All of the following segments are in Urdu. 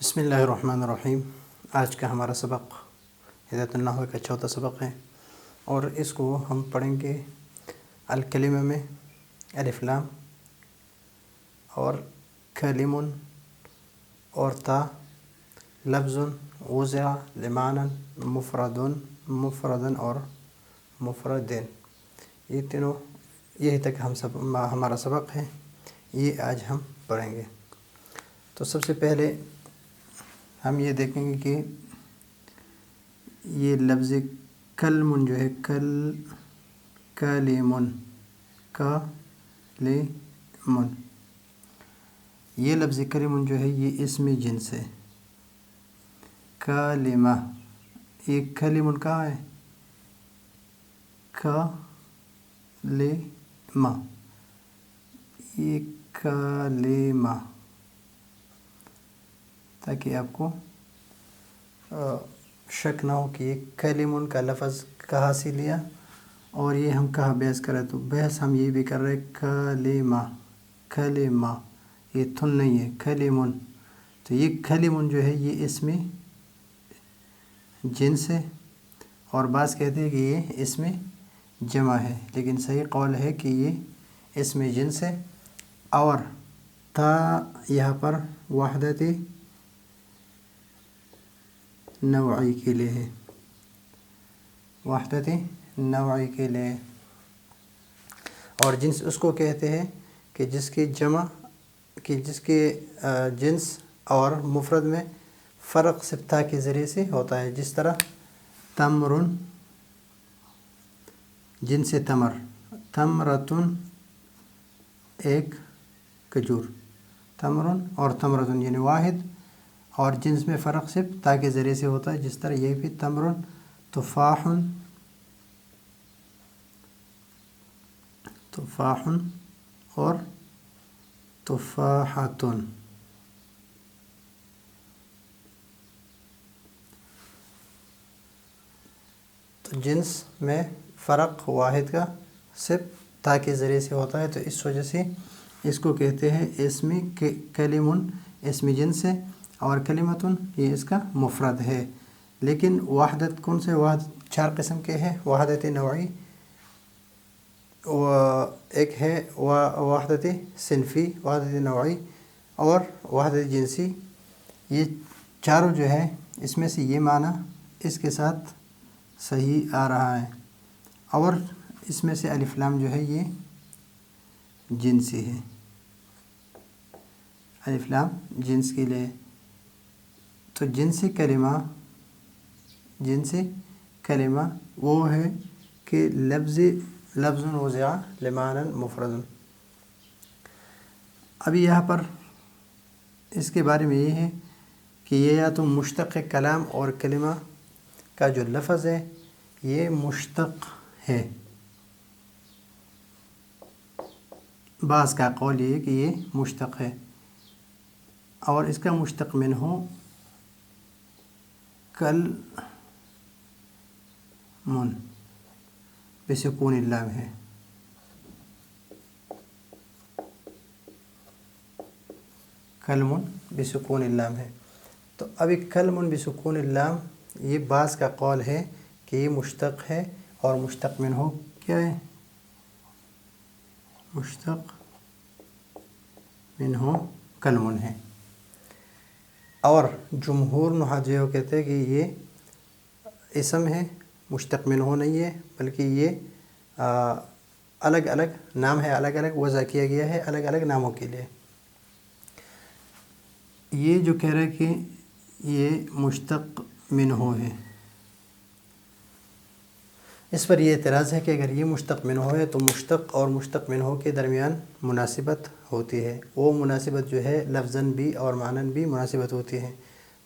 بسم اللہ الرحمن الرحیم۔ آج کا ہمارا سبق ہدایت النحو کا چوتھا سبق ہے، اور اس کو ہم پڑھیں گے الکلمہ میں الف لام اور کلم اور تا، لفظ وضع لمعنی مفرد اور مفردین، یہ تینوں یہی تک ہمارا سبق ہے، یہ آج ہم پڑھیں گے۔ تو سب سے پہلے ہم یہ دیکھیں گے کہ یہ لفظ کلم جو ہے کلم یہ لفظ کلم جو ہے یہ اسم جنس ہے۔ کلمہ، یہ کلم کہاں ہے؟ کلمہ، یہ کلمہ، تاکہ آپ کو شک نہ ہو کہ یہ کلم کا لفظ کہاں سے لیا اور یہ ہم کہاں بحث کر رہے۔ تو بحث ہم یہ بھی کر رہے کلمہ، یہ تھن نہیں ہے، کلم۔ تو یہ کلم جو ہے یہ اسم جنس ہے، اور بعض کہتے ہیں کہ یہ اسم جمع ہے، لیکن صحیح قول ہے کہ یہ اسم جنس ہے، اور تا یہاں پر وحدت نوعی کے لیے ہے، وحدت نوعی کے لیے۔ اور جنس اس کو کہتے ہیں کہ جس کے جنس اور مفرد میں فرق صرف تا کے ذریعے سے ہوتا ہے، جس طرح تمرن، جنس تمر، تمرتن ایک کھجور، تمرن اور تمرتن یعنی واحد، اور جنس میں فرق صرف تا کے ذریعے سے ہوتا ہے، جس طرح یہ بھی تمرن، تفاحن اور تفاحتن۔ تو جنس میں فرق واحد کا صرف تا کے ذریعے سے ہوتا ہے، تو اس وجہ سے اس کو کہتے ہیں اسم کلم، اسم جنس ہے، اور کلمتن یہ اس کا مفرد ہے۔ لیکن وحدت کون سے؟ وحدت چار قسم کے ہیں، وحدت نوعی، ایک ہے وحدت صنفی، وحدت نوعی اور وحدت جنسی۔ یہ چاروں جو ہے اس میں سے یہ معنی اس کے ساتھ صحیح آ رہا ہے، اور اس میں سے الف لام جو ہے یہ جنسی ہے، الف لام جنس کے لیے۔ تو جنسی کلمہ وہ ہے کہ لفظ وضع لمعنی مفرد۔ ابھی یہاں پر اس کے بارے میں یہ ہے کہ یہ یا تو مشتق کلام اور کلمہ کا جو لفظ ہے یہ مشتق ہے، بعض کا قول یہ ہے کہ یہ مشتق ہے، اور اس کا مشتق منہ کلمن بسکون اللام ہے۔ کلمن بسکون اللام ہے۔ تو ابھی کلمن بسکون اللام یہ بعض کا قول ہے کہ یہ مشتق ہے، اور مشتق منہ کیا ہے؟ مشتق منہ کلمن ہے۔ اور جمہور نحات جو کہتے ہیں کہ یہ اسم ہے، مشتق منہ نہیں ہے، بلکہ یہ الگ الگ نام ہے، الگ الگ وضع کیا گیا ہے الگ الگ ناموں کے لیے۔ یہ جو کہہ رہے کہ یہ مشتق منہ ہے، اس پر یہ اعتراض ہے کہ اگر یہ مشتق منہ ہے تو مشتق اور مشتق منہ کے درمیان مناسبت ہوتی ہے، وہ مناسبت جو ہے لفظاً بھی اور معناً بھی مناسبت ہوتی ہے۔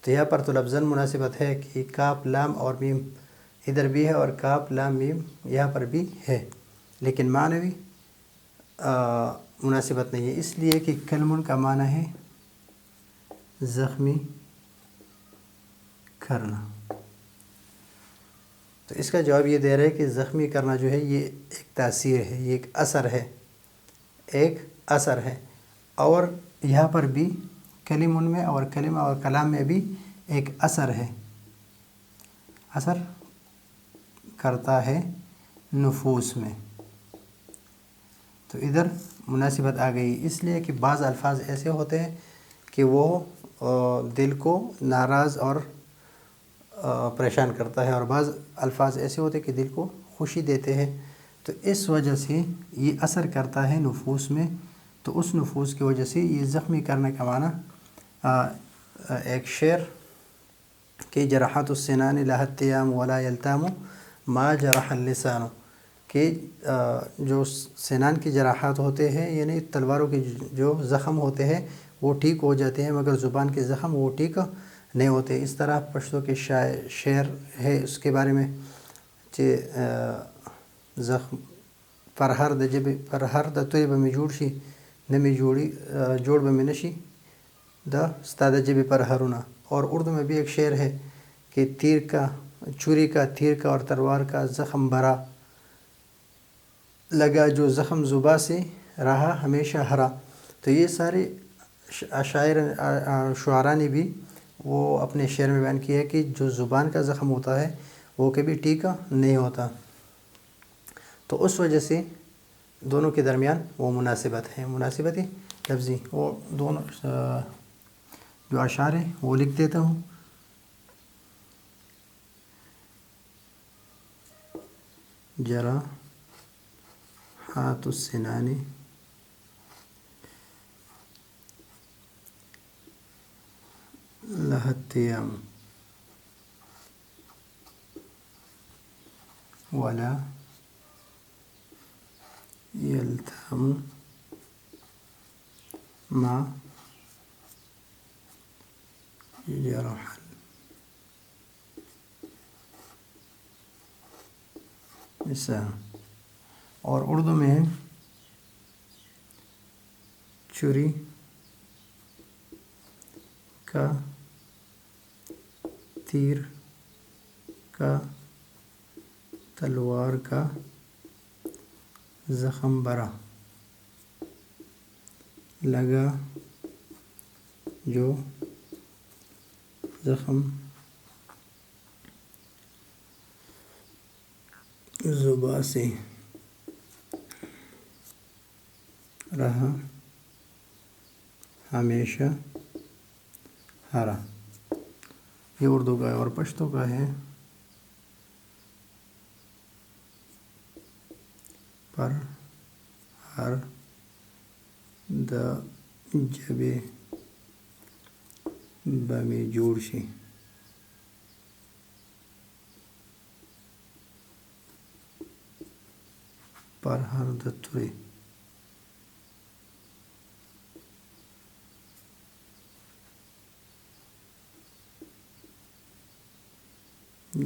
تو یہاں پر تو لفظاً مناسبت ہے کہ کاف لام اور میم ادھر بھی ہے، اور کاف لام میم یہاں پر بھی ہے، لیکن معنوی مناسبت نہیں ہے، اس لیے کہ کلمن کا معنی ہے زخمی کرنا۔ تو اس کا جواب یہ دے رہے ہے کہ زخمی کرنا جو ہے یہ ایک تاثیر ہے، یہ ایک اثر ہے، اور یہاں پر بھی کلم میں اور کلمہ اور کلام میں بھی ایک اثر ہے، اثر کرتا ہے نفوس میں۔ تو ادھر مناسبت آ گئی، اس لیے کہ بعض الفاظ ایسے ہوتے ہیں کہ وہ دل کو ناراض اور پریشان کرتا ہے، اور بعض الفاظ ایسے ہوتے ہیں کہ دل کو خوشی دیتے ہیں، تو اس وجہ سے یہ اثر کرتا ہے نفوس میں۔ تو اس نفوس کی وجہ سے یہ زخمی کرنے کا معنی ایک شعر کہ جرحت السنان لها التیام ولا یلتام ما جرح اللسان، کہ جو سنان کی جراحات ہوتے ہیں یعنی تلواروں کے جو زخم ہوتے ہیں وہ ٹھیک ہو جاتے ہیں، مگر زبان کے زخم وہ ٹھیک نہیں ہوتے۔ اس طرح پشتو کے شعر ہے اس کے بارے میں کہ زخم پر ہر د جب پر ہر د توی بمی جوړ شي نمی جوڑی جوڑ بمی نشی دا استاد جب پر ہرونا۔ اور اردو میں بھی ایک شعر ہے کہ تیر کا چوری کا تیر کا اور تلوار کا زخم بھرا، لگا جو زخم زباں سے رہا ہمیشہ ہرا۔ تو یہ سارے شعراء نے بھی وہ اپنے شعر میں بیان کیا ہے کہ جو زبان کا زخم ہوتا ہے وہ کبھی ٹھیک نہیں ہوتا۔ تو اس وجہ سے دونوں کے درمیان وہ مناسبت ہے، مناسبت لفظی۔ وہ دونوں جو اشعار ہیں وہ لکھ دیتا ہوں۔ جراحات السنان لها التیام ولا یلتام ما جرح اللسان۔ اور اردو میں چوری کا تیر کا تلوار کا زخم برا، لگا جو زخم زباں سے رہا ہمیشہ ہرا۔ یہ اردو کا ہے، اور پشتو کا ہے پر ہر د جبے بمی جوڑ شي پر ہر د توی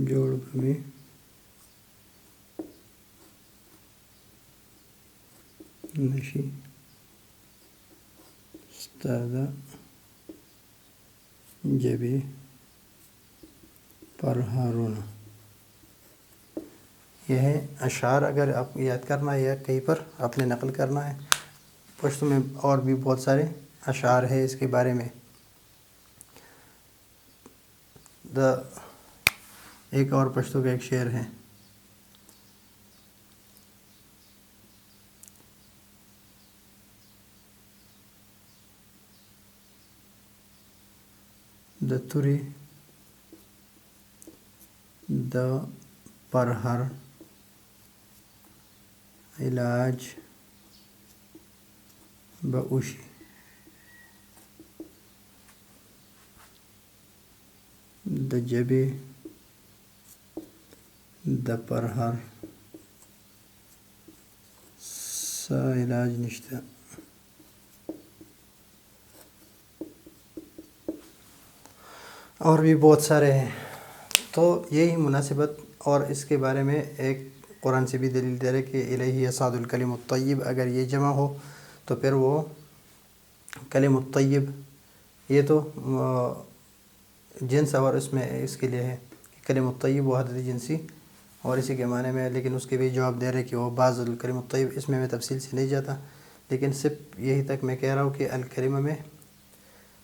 جوڑ بمی نشی استاد جبی پر ہارونا۔ یہ ہے اشعار، اگر آپ یاد کرنا ہے یا کہیں پر آپ نے نقل کرنا ہے۔ پشتو میں اور بھی بہت سارے اشعار ہیں اس کے بارے میں۔ ایک اور پشتو کا ایک شعر ہے، د توری د پر ہر علاج بوشی، د جبے د پر ہر سا علاج نشتا۔ اور بھی بہت سارے ہیں۔ تو یہی مناسبت، اور اس کے بارے میں ایک قرآن سے بھی دلیل دے رہے کہ الیہ یصعد الکلم الطیب، اگر یہ جمع ہو تو پھر وہ کلم الطیب، یہ تو جنس اور اس میں اس کے لیے ہے کہ کلم الطیب وحدت جنسی اور اسی کے معنی میں، لیکن اس کے بھی جواب دے رہے کہ وہ بعض الکلم الطیب، اس میں تفصیل سے نہیں جاتا، لیکن صرف یہی تک میں کہہ رہا ہوں کہ الکلمہ میں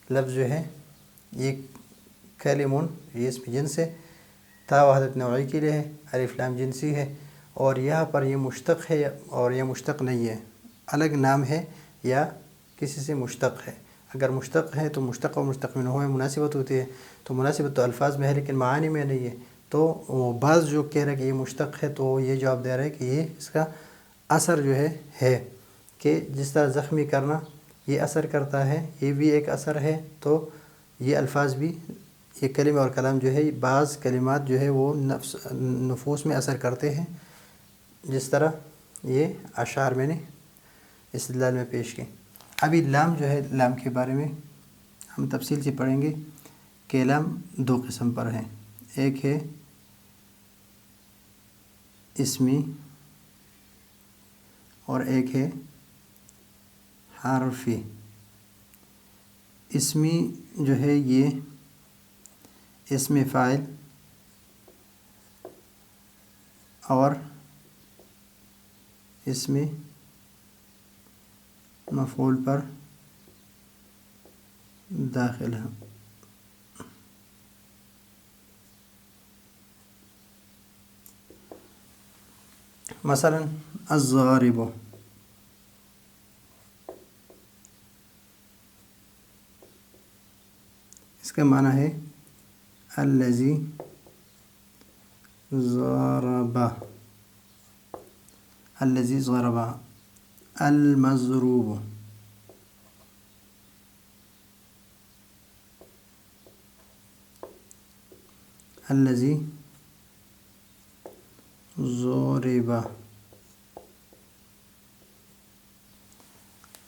لفظ جو ہے یہ کلمون یہ اسم جنس ہے، تا وحدت نوعی کے لیے ہے، الف لام جنسی ہے، اور یہاں پر یہ مشتق ہے اور یہ مشتق نہیں ہے، الگ نام ہے یا کسی سے مشتق ہے۔ اگر مشتق ہے تو مشتق اور مشتق منہ میں مناسبت ہوتی ہے، تو مناسبت تو الفاظ میں ہے لیکن معانی میں نہیں ہے۔ تو بعض جو کہہ رہے کہ یہ مشتق ہے تو یہ جواب دے رہے ہیں کہ یہ اس کا اثر جو ہے کہ جس طرح زخمی کرنا یہ اثر کرتا ہے، یہ بھی ایک اثر ہے، تو یہ الفاظ بھی، یہ کلمہ اور کلام جو ہے بعض کلمات جو ہے وہ نفوس میں اثر کرتے ہیں، جس طرح یہ اشعار میں نے استدلال میں پیش کی۔ ابھی لام جو ہے، لام کے بارے میں ہم تفصیل سے پڑھیں گے کہ لام دو قسم پر ہے، ایک ہے اسمی اور ایک ہے حرفی۔ اسمی جو ہے یہ اسم فاعل اور اسم مفعول پر داخل ہے۔ مثلا الضارب، اس کا معنی ہے الذی ضرب، الذی ضرب، المضروب، الذی ضرب،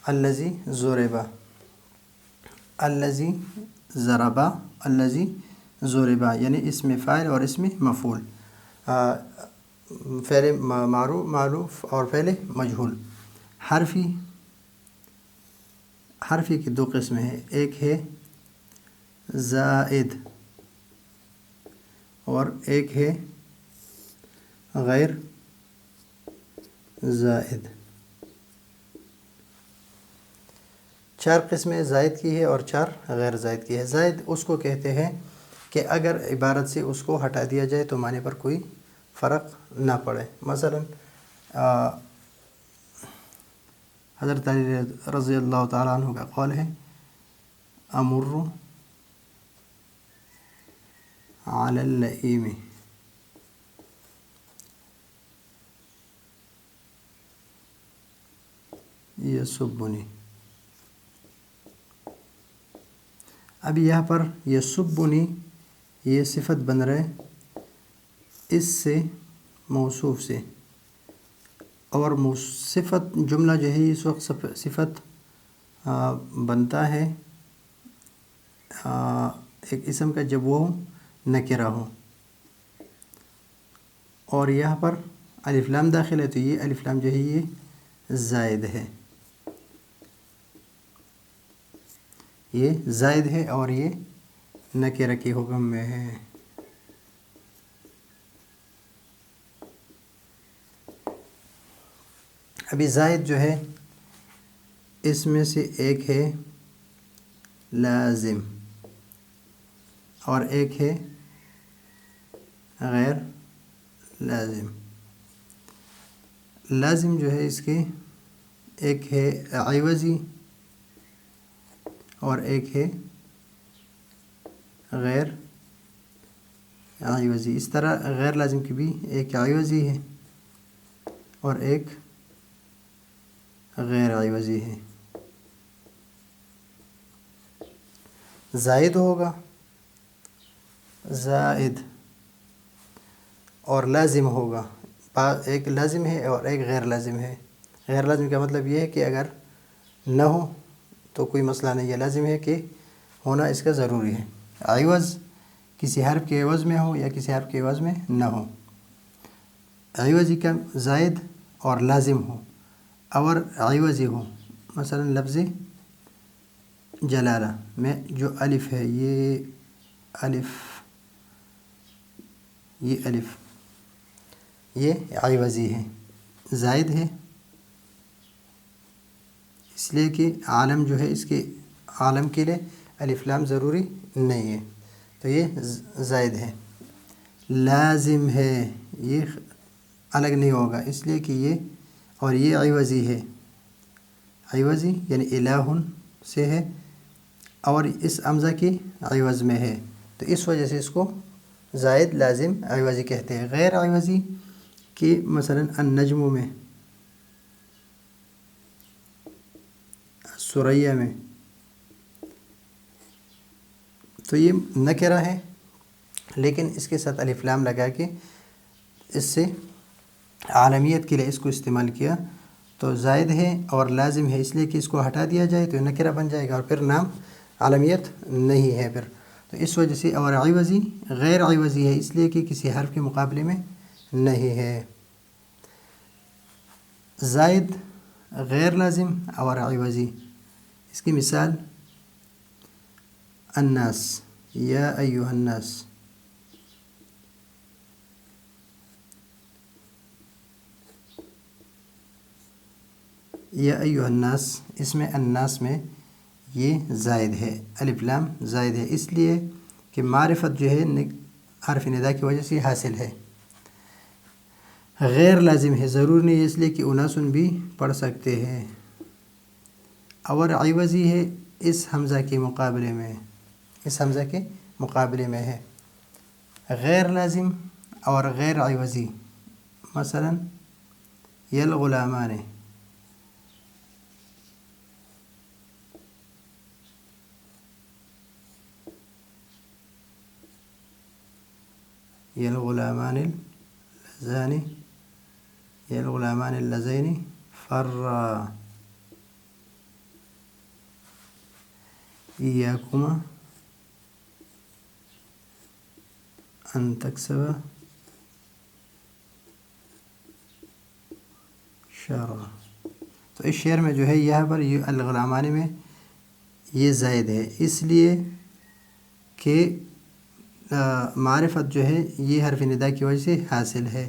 الذی ضرب، الذی ضرب، الذی ضرب، یعنی اسم فاعل اور اسم مفعول، فعل معروف اور فعل مجہول۔ حرفی کی دو قسمیں ہیں، ایک ہے زائد اور ایک ہے غیر زائد۔ چار قسمیں زائد کی ہے اور چار غیر زائد کی ہے۔ زائد اس کو کہتے ہیں کہ اگر عبارت سے اس کو ہٹا دیا جائے تو معنی پر کوئی فرق نہ پڑے۔ مثلا حضرت علی رضی اللہ تعالیٰ عنہ کا قول ہے امر علی اللئیم یسبنی۔ اب یہاں پر یسبنی یہ صفت بن رہے اس سے موصوف سے، اور صفت جملہ جو ہے اس وقت صفت بنتا ہے ایک اسم کا جب وہ نکرہ ہو، اور یہاں پر الف لام داخل ہے تو یہ الف لام جو ہے یہ زائد ہے، یہ زائد ہے اور یہ نکرہ کے حکم میں ہے۔ ابھی زائد جو ہے اس میں سے ایک ہے لازم اور ایک ہے غیر لازم۔ لازم جو ہے اس کے ایک ہے عوضی اور ایک ہے غیر عوضی۔ اس طرح غیر لازم کی بھی ایک عوضی ہے اور ایک غیر عوضی ہے۔ زائد ہوگا، زائد، اور لازم ہوگا، ایک لازم ہے اور ایک غیر لازم ہے۔ غیر لازم کا مطلب یہ ہے کہ اگر نہ ہو تو کوئی مسئلہ نہیں ہے، لازم ہے کہ ہونا اس کا ضروری ہے۔ عوض کسی حرف کے عوض میں ہو یا کسی حرف کے عوض میں نہ ہو، عوضی کا زائد اور لازم ہو اور عوضی ہو۔ مثلا لفظ جلالہ میں جو الف ہے یہ الف یہ عوضی ہے، زائد ہے، اس لیے کہ عالم جو ہے اس کے عالم کے لیے الف لام ضروری نہیں ہے، تو یہ زائد ہے۔ لازم ہے، یہ الگ نہیں ہوگا اس لیے کہ یہ اور یہ عوضی ہے، عوضی یعنی الہ سے ہے اور اس حمزہ کی عوض میں ہے، تو اس وجہ سے اس کو زائد لازم عوضی کہتے ہیں۔ غیر عوضی کہ مثلا النجم میں، سریہ میں، تو یہ نکرہ ہے لیکن اس کے ساتھ الف لام لگا کے اس سے عالمیت کے لیے اس کو استعمال کیا، تو زائد ہے اور لازم ہے، اس لیے کہ اس کو ہٹا دیا جائے تو نکرہ بن جائے گا اور پھر نام عالمیت نہیں ہے پھر، تو اس وجہ سے۔ اور عوضی غیر عوضی ہے اس لیے کہ کسی حرف کے مقابلے میں نہیں ہے۔ زائد غیر لازم اور عوضی، اس کی مثال الناس، یا ایھا الناس، یا ایھا الناس، اس میں الناس میں یہ زائد ہے، الف لام زائد ہے اس لیے کہ معرفت جو ہے حرف ندا کی وجہ سے حاصل ہے۔ غیر لازم ہے، ضرور نہیں ہے اس لیے کہ اناسن بھی پڑھ سکتے ہیں، اور عوضی ہے اس حمزہ کے مقابلے میں، اس حمزہ کے مقابلے میں ہے۔ غیر لازم اور غیر عوضی، مثلا یلغلامان، یلغلامان اللذان، یلغلامان اللذین فرا، ایاکما ان تکسب شرا، تو اس شعر میں جو ہے یہاں پر یہ الغلامان میں یہ زائد ہے اس لیے کہ معرفت جو ہے یہ حرف ندا کی وجہ سے حاصل ہے،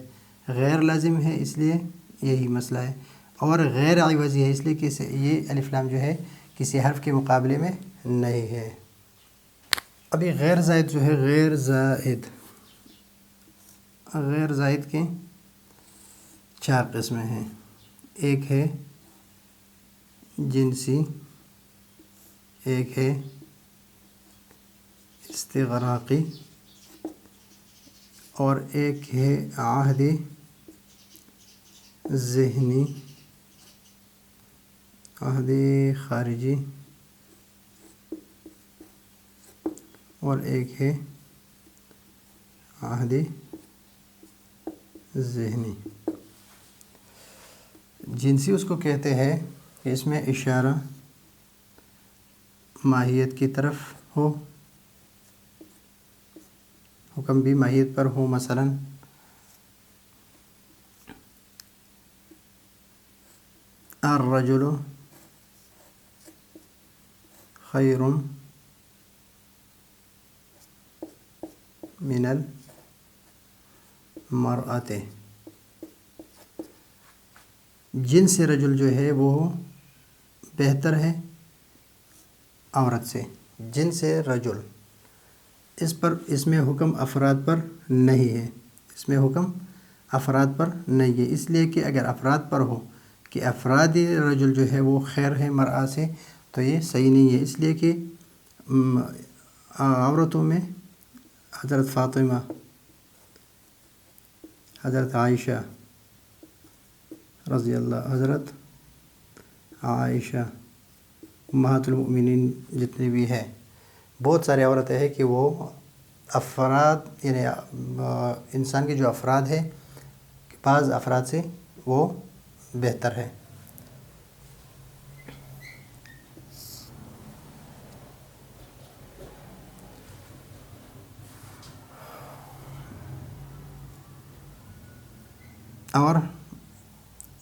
غیر لازم ہے اس لیے یہی مسئلہ ہے، اور غیر عوضی ہے اس لیے کہ یہ الف لام جو ہے کسی حرف کے مقابلے میں نہیں ہے۔ ابھی غیر زائد جو ہے، غیر زائد، غیر زائد کے 4 قسمیں ہیں۔ ایک ہے جنسی، ایک ہے استغراقی، اور ایک ہے عہدی ذہنی، عہدی خارجی، اور ایک ہے عہدی ذہنی۔ جنسی اس کو کہتے ہیں کہ اس میں اشارہ ماہیت کی طرف ہو، حکم بھی ماہیت پر ہو، مثلا الرجل خیر من المرأة، جنس رجل جو ہے وہ بہتر ہے عورت سے، جنس رجل، اس میں حکم افراد پر نہیں ہے، اس میں حکم افراد پر نہیں ہے، اس لیے کہ اگر افراد پر ہو کہ افراد رجل جو ہے وہ خیر ہے مرأہ سے، تو یہ صحیح نہیں ہے، اس لیے کہ عورتوں میں حضرت فاطمہ، حضرت عائشہ رضی اللہ، حضرت عائشہ امہات المؤمنین جتنے بھی ہیں، بہت سارے عورتیں ہیں کہ وہ افراد یعنی انسان کے جو افراد ہیں بعض افراد سے وہ بہتر ہے۔ اور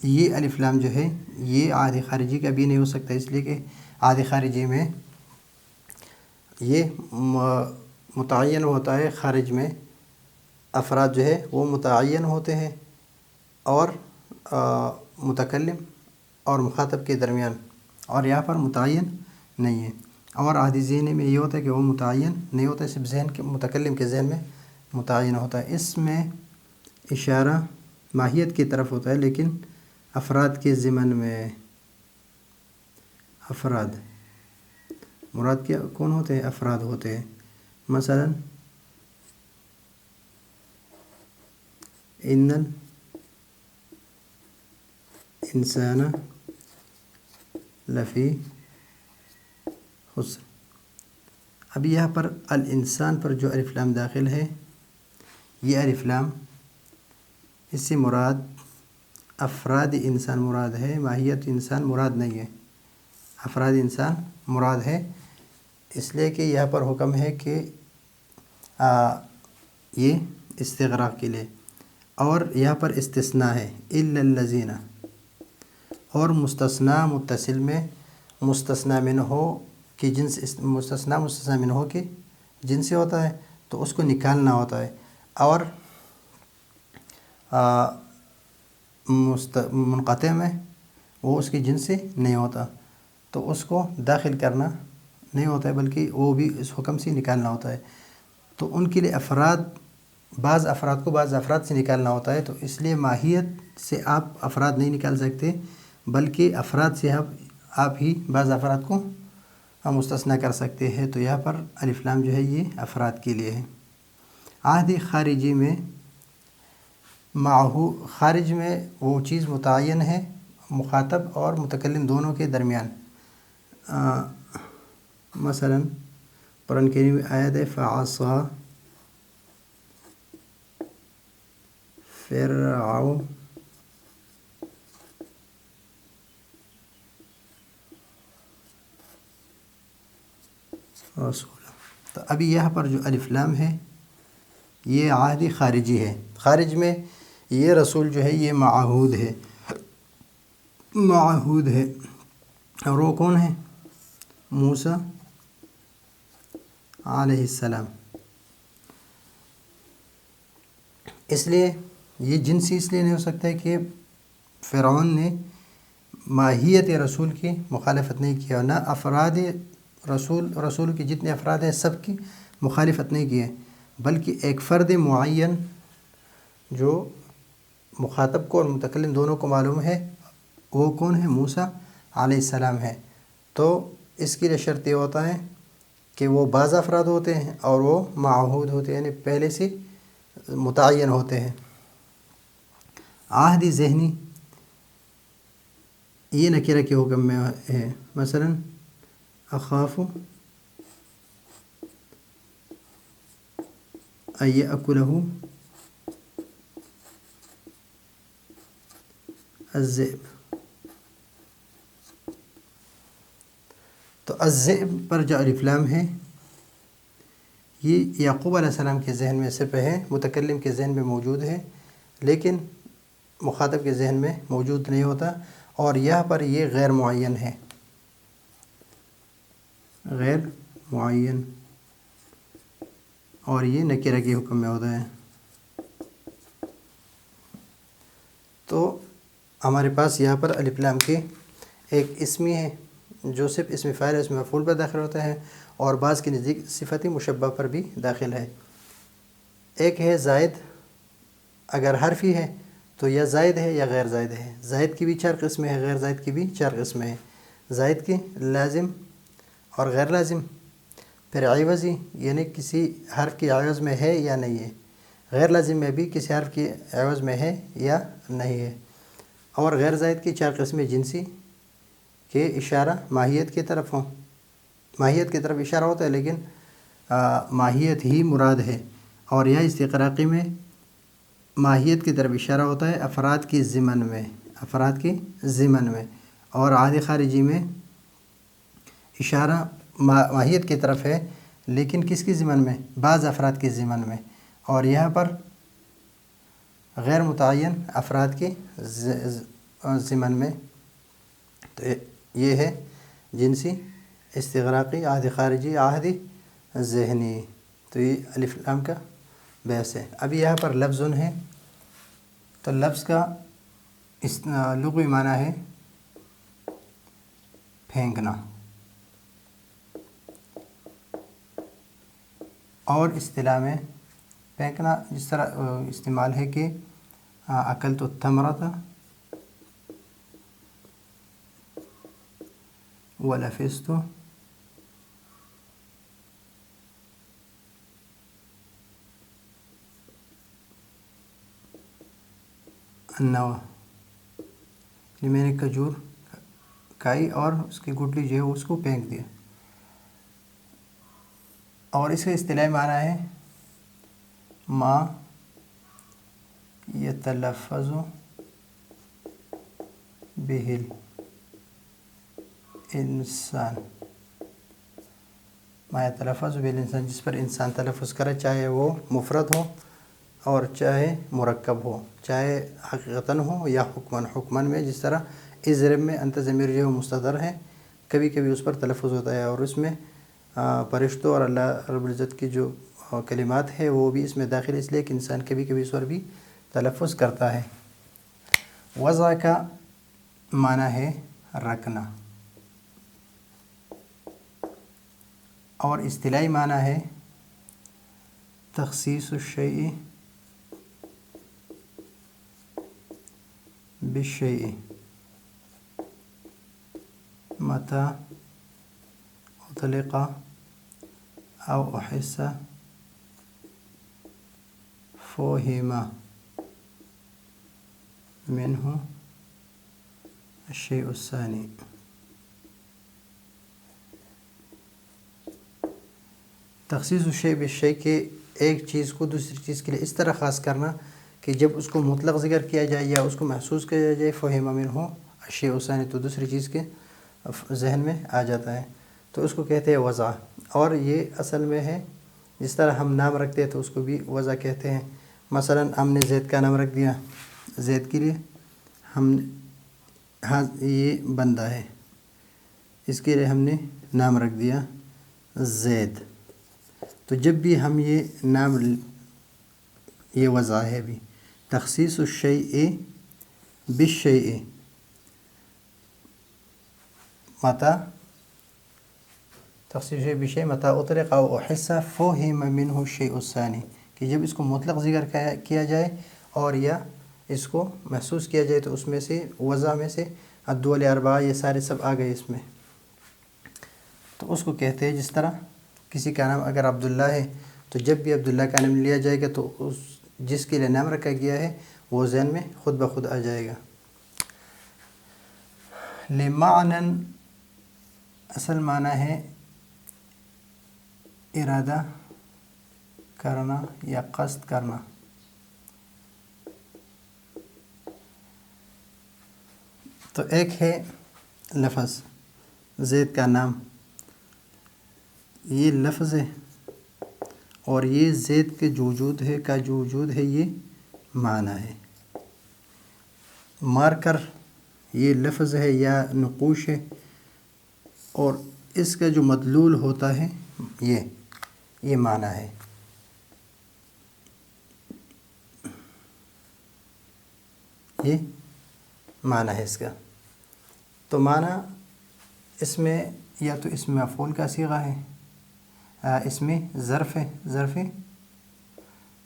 یہ الف لام جو ہے یہ عہد خارجی کا بھی نہیں ہو سکتا، اس لیے کہ عہد خارجی میں یہ متعین ہوتا ہے، خارج میں افراد جو ہے وہ متعین ہوتے ہیں اور متکلم اور مخاطب کے درمیان، اور یہاں پر متعین نہیں ہے، اور عہدی ذہنی میں یہ ہوتا ہے کہ وہ متعین نہیں ہوتا ہے، صرف ذہن کے متکلم کے ذہن میں متعین ہوتا ہے۔ اس میں اشارہ ماہیت کی طرف ہوتا ہے، لیکن افراد کے ضمن میں افراد مراد کیا کون ہوتے ہیں؟ افراد ہوتے ہیں۔ مثلا ان الانسان لفی خسر۔ اب یہاں پر الانسان پر جو الف لام داخل ہے، یہ الف لام اس سے مراد افراد انسان مراد ہے، ماہیت انسان مراد نہیں ہے، افراد انسان مراد ہے۔ اس لیے کہ یہاں پر حکم ہے کہ یہ استغراق کے لیے، اور یہاں پر استثناء ہے الا الذین، اور مستثنیٰ متصل میں مستثنیٰ منہ کی جنس مستثنیٰ منہ کی جنس سے ہوتا ہے تو اس کو نکالنا ہوتا ہے، اور منقطع میں وہ اس کی جنس سے نہیں ہوتا تو اس کو داخل کرنا نہیں ہوتا ہے، بلکہ وہ بھی اس حکم سے نکالنا ہوتا ہے۔ تو ان کے لیے افراد، بعض افراد کو بعض افراد سے نکالنا ہوتا ہے، تو اس لیے ماہیت سے آپ افراد نہیں نکال سکتے، بلکہ افراد سے آپ ہی بعض افراد کو مستثنیٰ کر سکتے ہیں۔ تو یہاں پر الف لام جو ہے یہ افراد کے لیے ہے۔ عہد خارجی میں معہو، خارج میں وہ چیز متعین ہے مخاطب اور متکلم دونوں کے درمیان۔ مثلا قرآن کریم میں آیت ہے فعصا فرعون رسول۔ تو ابھی یہاں پر جو الف لام ہے یہ عہد خارجی ہے، خارج میں یہ رسول جو ہے یہ معہود ہے، معہود ہے، اور وہ کون ہے؟ موسیٰ علیہ السلام۔ اس لیے یہ جنسی اس لیے نہیں ہو سکتا ہے کہ فرعون نے ماہیت رسول کی مخالفت نہیں کیا، نہ افراد رسول کی جتنے افراد ہیں سب کی مخالفت نہیں کی ہے، بلکہ ایک فرد معین جو مخاطب کو اور متکلم دونوں کو معلوم ہے وہ کون ہے؟ موسیٰ علیہ السلام ہے۔ تو اس کے لیے شرط یہ ہوتا ہے کہ وہ بعض افراد ہوتے ہیں اور وہ معہود ہوتے ہیں، یعنی پہلے سے متعین ہوتے ہیں۔ عہد ذہنی یہ نکرہ کے حکم میں ہے، مثلا اخاف ان یأکلہ الذئب۔ تو الذئب پر جو الف لام ہے یہ یعقوب علیہ السلام کے ذہن میں صرف ہے، متکلم کے ذہن میں موجود ہے، لیکن مخاطب کے ذہن میں موجود نہیں ہوتا، اور یہاں پر یہ غیر معین ہے، غیر معین، اور یہ نکرہ کے حکم میں ہوتا ہے۔ تو ہمارے پاس یہاں پر الف لام کے ایک اسمی ہے جو صرف اسم فاعل اسم مفعول پر داخل ہوتا ہے، اور بعض کے نزدیک صفت مشبہ پر بھی داخل ہے۔ ایک ہے زائد، اگر حرفی ہے تو یا زائد ہے یا غیر زائد ہے۔ زائد کی بھی 4 قسمیں ہیں، غیر زائد کی بھی 4 قسمیں ہیں۔ زائد کی لازم اور غیر لازم، پھر عوضی یعنی کسی حرف کی عوض میں ہے یا نہیں ہے، غیر لازم میں بھی کسی حرف کی عوض میں ہے یا نہیں ہے، اور غیر زائد کی 4 قسمیں جنسی کہ اشارہ ماہیت کی طرف ہوں، ماہیت کی طرف اشارہ ہوتا ہے لیکن ماہیت ہی مراد ہے، اور یا استغراقی میں ماہیت کی طرف اشارہ ہوتا ہے افراد کی ضمن میں، افراد کی ضمن میں، اور عہد خارجی میں اشارہ ماہیت کی طرف ہے لیکن کس کی ضمن میں؟ بعض افراد کی ضمن میں، اور یہاں پر غیر متعین افراد کی ضمن میں۔ تو یہ ہے جنسی، استغراقی، عہد خارجی، عہد ذہنی۔ تو یہ الف لام کا بیس ہے۔ اب یہاں پر لفظ ہے، تو لفظ کا لغوی معنی ہے پھینکنا، اور اصطلاح میں پھینکنا جس طرح استعمال ہے کہ اکلت التمرۃ ولفظت النوى، کہ میں نے کھجور کھائی اور اس کی گٹلی جو ہے اس کو پھینک دیا. اور اس کا اصطلاحی معنی ہے ما یتلفظ به الانسان، ما یتلفظ به الانسان، جس پر انسان تلفظ کرے، چاہے وہ مفرد ہو اور چاہے مرکب ہو، چاہے حقیقتاً ہو یا حکماً میں. جس طرح اس ضرب میں انت ضمیر جو ہے مستتر ہے، کبھی کبھی اس پر تلفظ ہوتا ہے، اور اس میں فرشتوں اور اللہ رب العزت کی جو کلمات ہے وہ بھی اس میں داخل، اس لیے کہ انسان کبھی کبھی اس پر بھی تلفظ کرتا ہے. وضع کا معنی ہے رکھنا، اور اصطلاحی معنی ہے تخصیص الشیء بالشیء متى اطلق او احس فهم منه الشیء الثانی. تخصیص الشیء بالشیء کے ایک چیز کو دوسری چیز کے لیے اس طرح خاص کرنا کہ جب اس کو مطلق ذکر کیا جائے یا اس کو محسوس کیا جائے، فہم منہ الشیء الثانی، تو دوسری چیز کے ذہن میں آ جاتا ہے، تو اس کو کہتے ہیں وضع. اور یہ اصل میں ہے جس طرح ہم نام رکھتے ہیں تو اس کو بھی وضع کہتے ہیں. مثلا ہم نے زید کا نام رکھ دیا، زید کے لیے ہم ہاں یہ بندہ ہے، اس کے لیے ہم نے نام رکھ دیا زید. تو جب بھی ہم یہ نام، یہ وضع ہے بھی تخصیص الشیء بالشیء متى، تخصیص الشیء بالشیء متى اطلق او احس فهم منه الشیء الثانی، کہ جب اس کو مطلق ذکر کیا جائے اور یا اس کو محسوس کیا جائے تو اس میں سے وضع میں سے الدول اربعہ یہ سارے سب آ گئے اس میں، تو اس کو کہتے ہیں. جس طرح کسی کا نام اگر عبداللہ ہے تو جب بھی عبداللہ کا نام لیا جائے گا تو اس جس کے لیے نام رکھا گیا ہے وہ ذہن میں خود بخود آ جائے گا. لمعنن اصل معنی ہے ارادہ کرنا یا قصد کرنا. تو ایک ہے لفظ زید کا نام، یہ لفظ ہے، اور یہ زید کے جو وجود ہے کا جو وجود ہے یہ معنی ہے. مارکر یہ لفظ ہے یا نقوش ہے، اور اس کا جو مدلول ہوتا ہے یہ معنی ہے. یہ معنی ہے اس کا. تو معنی اس میں یا تو اسم مفعول کا صیغہ ہے، اس میں ظرف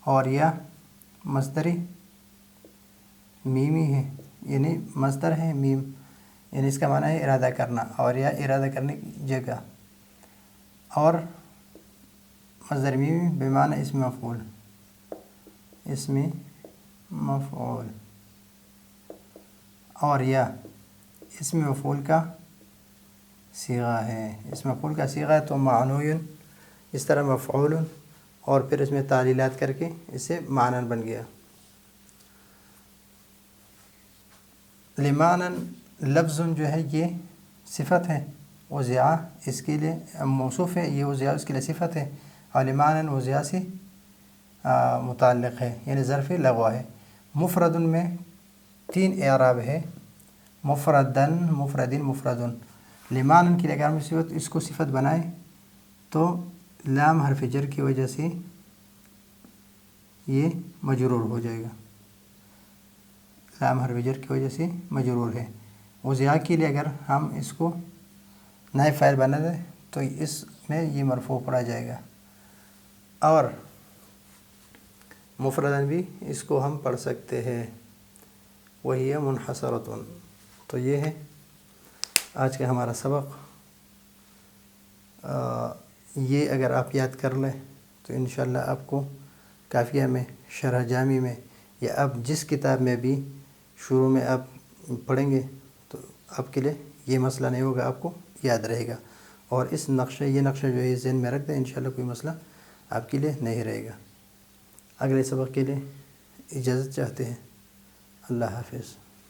اور یا مصدر میمی ہے، یعنی مصدر ہے میم، یعنی اس کا معنی ہے ارادہ کرنا اور یا ارادہ کرنے کی جگہ، اور مصدر میمی بمعنی اسم مفعول اور یا اسم مفعول کا صیغہ ہے. اسم مفعول کا صیغہ ہے تو معنوی، اس طرح مفعول، اور پھر اس میں تعلیلات کر کے اس سے معنی بن گیا. لمعنن لفظ جو ہے یہ صفت ہے، وضع اس کے لیے موصوف ہے، یہ وضع اس کے لیے صفت ہے، اور لمعنن وضع سے متعلق ہے، یعنی ظرف لغو ہے. مفرد میں 3 اعراب ہے، مفردن، مفردن، مفردن. لمعنن کے لیے اگر ہم اس کو صفت بنائیں تو لام حرف جر کی وجہ سے یہ مجرور ہو جائے گا، لام حرف جر کی وجہ سے مجرور ہے. وضع کے لیے اگر ہم اس کو نائب فاعل بنا دیں تو اس میں یہ مرفوع پڑا جائے گا. اور مفرداً بھی اس کو ہم پڑھ سکتے ہیں، وہی ہے منحصرۃ۔ تو یہ ہے آج کا ہمارا سبق۔ یہ اگر آپ یاد کر لیں تو انشاءاللہ آپ کو کافیہ میں، شرح جامی میں، یا آپ جس کتاب میں بھی شروع میں آپ پڑھیں گے تو آپ کے لیے یہ مسئلہ نہیں ہوگا، آپ کو یاد رہے گا۔ اور یہ نقشہ جو ہے ذہن میں رکھ دیں، انشاءاللہ کوئی مسئلہ آپ کے لیے نہیں رہے گا۔ اگلے سبق کے لیے اجازت چاہتے ہیں۔ اللہ حافظ۔